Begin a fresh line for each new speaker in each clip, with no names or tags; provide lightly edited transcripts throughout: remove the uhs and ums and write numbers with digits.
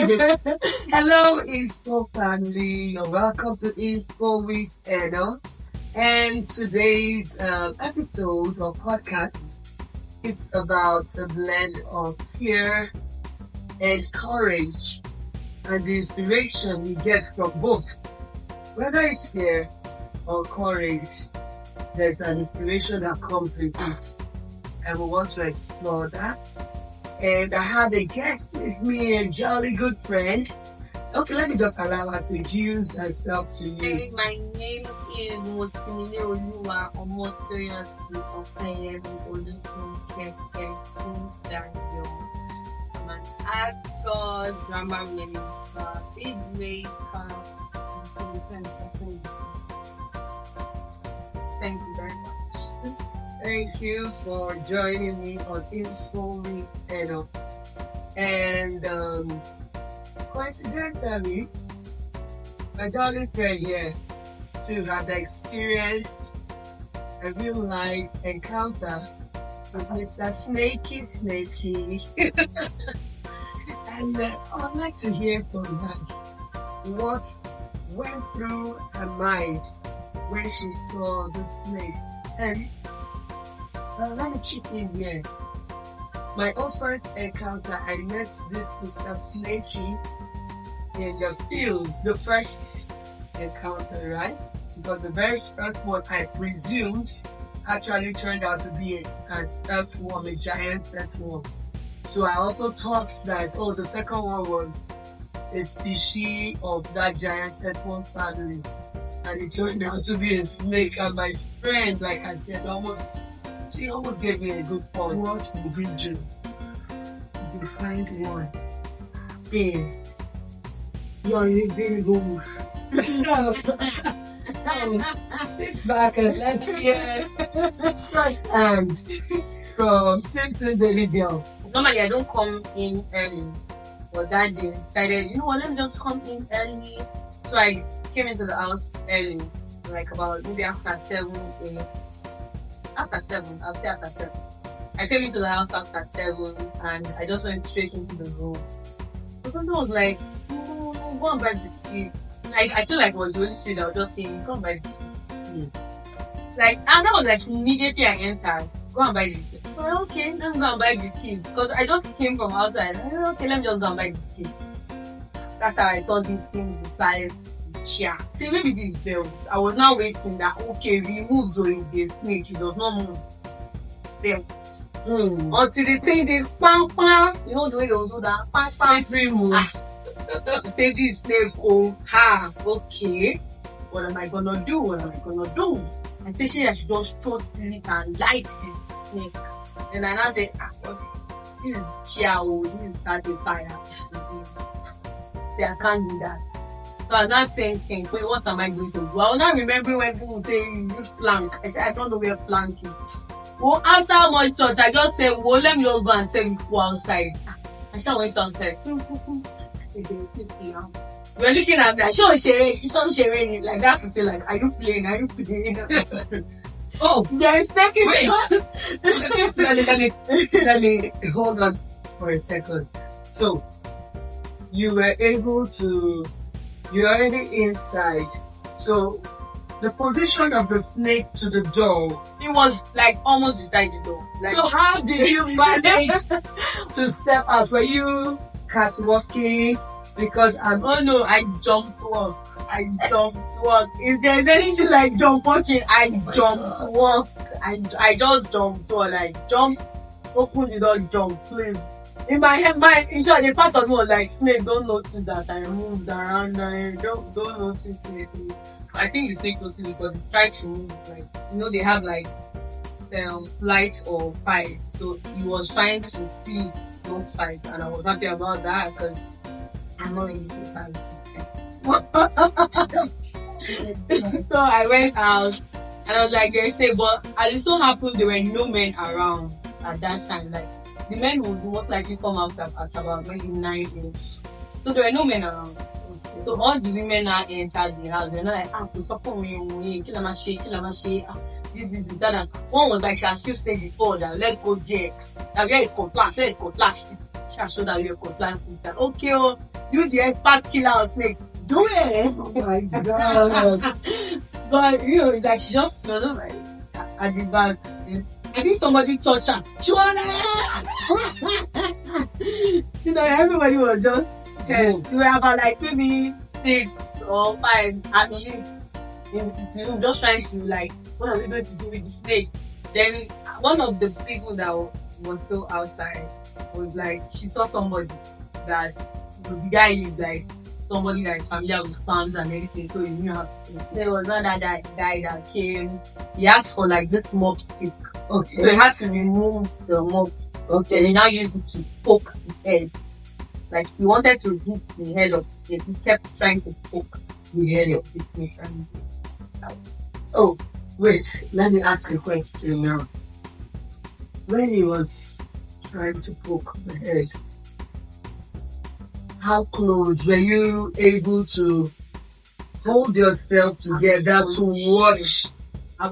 Hello, Inspo family. You're welcome to Inspo with Edo. And today's episode or podcast is about a blend of fear and courage and the inspiration you get from both. Whether it's fear or courage, there's an inspiration that comes with it. And we want to explore that. And I have a guest with me, a jolly good friend. Okay, let me just allow her to introduce herself to you.
Hey, my name is Mosimile Oluwa Omotoyosi Opeyemi Olufunke Dayo. I'm an actor, drama minister, big maker, and sometimes thank you very much.
Thank you for joining me on Inspo with Edo. And coincidentally, my darling friend here too had experienced a real life encounter with Mr. Snakey. And I'd like to hear from her what went through her mind when she saw the snake. And let me chip in here. My own first encounter, I met this Mr. Snakey in the field. The first encounter, right? But the very first one, I presumed, actually turned out to be an earthworm, a giant earthworm. So I also thought that, the second one was a species of that giant earthworm family. And it turned out to be a snake. And my friend, like I said, she almost gave me a good point. What would we do if we find one? Yeah. You're a very good. Sit back and let's hear first hand from Simpson Daily Girl.
Normally, I don't come in early, but that day I decided, you know what, let me just come in early. So I came into the house early, like about maybe after 7 a.m. After 7, I'll say after 7. I came into the house after 7 and I just went straight into the room. So something was like, no, go and buy biscuit. Like, I feel like it was the Holy Spirit that was just saying, go and buy biscuit. Like, and that was like immediately I entered, go and buy biscuit. Well, okay, let me go and buy biscuit. Because I just came from outside. I said, okay, let me just go and buy biscuit. That's how I saw these things beside the chair. See, maybe these belts. I was now waiting that, okay, remove Zoe, the snake, it does not move. Belts. Until the thing did pam pam. You know the way they will do that? Pam pam.
Remove.
Say this snake, okay. What am I gonna do? I say I should just throw spirit and light the snake. And I now say, this is chair, this is starting fire. Say, I can't do that. So I'm not saying, wait, what am I going to do? I was not remembering when people say use plank. I said, I don't know where plank is. Well, after much thought, I just said, well, let me just go and tell people outside. I just went outside. I said, there's sleep in the house. We're looking at me, show sharing. Like, that's to say, like, are you playing?
Oh,
they're expecting me.
Let me hold on for a second. So, you were able to, you're already inside. So, the position of the snake to the door.
It was like almost beside the door. Like,
so, how did you manage to step out? Were you catwalking? Because
I jumped walk. If there's anything like jump walking, I jumped walk. I just jumped walk. Like, jump, open the door, jump, please. In my head, in short, the part of me was like, snake, don't notice that I moved around there. Don't notice it. I think the snake noticed it because he tried to move. Like, they have like flight or fight. So he was trying to flee, don't fight. And I was happy about that because I'm not really good at it. So I went out and I was like, they say, but as it so happened, there were no men around at that time. Like, the men would most likely come out at about maybe 9 ish. So there were no men around. So all the women now entered the house. They're not like, to support me, kill my shit, this, that. One was like, she has still stayed before that, let's go there. That where is complaint, She has showed that you're compliant sister. Okay, You the expert killer of snake. Do it.
Oh my God.
But you know, like she was like at the back. I think somebody touched her. She was like, you know, everybody was just tense. We were about like maybe 6 or 5 at least in the sitting room, just trying to like, what are we going to do with the snake? Then one of the people that was still outside was like, she saw somebody that the guy is like somebody that is familiar with farms and everything, so he knew how to. There was another guy that came. He asked for like this mop stick.
Okay.
So he had to remove the mop. Okay. And he now used it to poke the head. Like he wanted to hit the head of the snake. He kept trying to poke the head of the snake.
Oh, wait. Let me ask a question now. When he was trying to poke the head, how close were you able to hold yourself together to watch?
I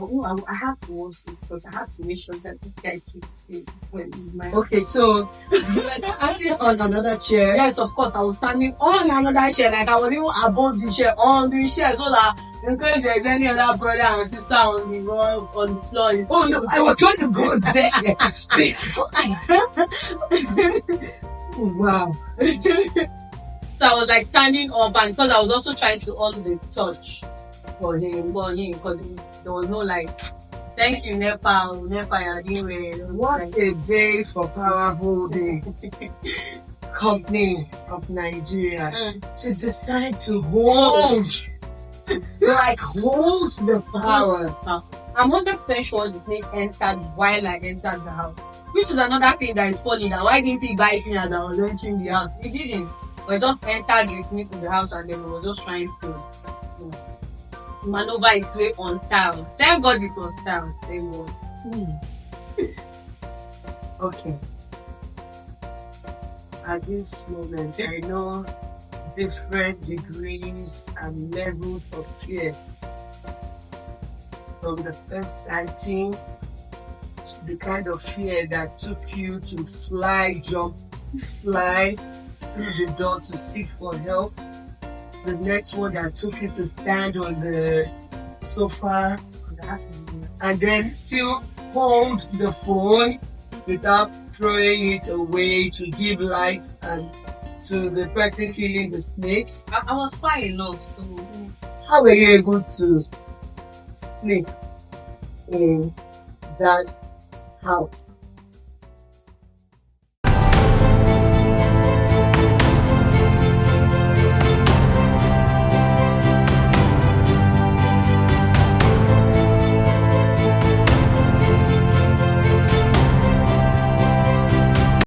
had to watch it because I had to make sure that this guy keeps it when he's my.
Okay, so you were standing on another chair.
Yes, of course, I was standing on another chair, like I was even above the chair, on the chair, so that in case there's any other brother and sister on the floor.
Oh no, I was going to go there. Oh, wow.
So I was like standing up, and because I was also trying to on the touch for him, because there was no like, thank you, Nepal, you're doing well.
What a day for power holding company of Nigeria to decide to hold the power.
I'm 100% sure the snake entered while I entered the house, which is another thing that is funny. Now, why didn't he bite me as I was entering the house? He didn't. But just entered with me to the house, and then we were just trying to maneuver its way on tiles. Thank God it was tiles. Thank God.
Okay. At this moment, I know different degrees and levels of fear. From the first sighting to the kind of fear that took you to jump, fly through the door to seek for help. The next one that took you to stand on the sofa and then still hold the phone without throwing it away to give light and to the person killing the snake.
I was fine enough, so
how were you able to sleep in that house?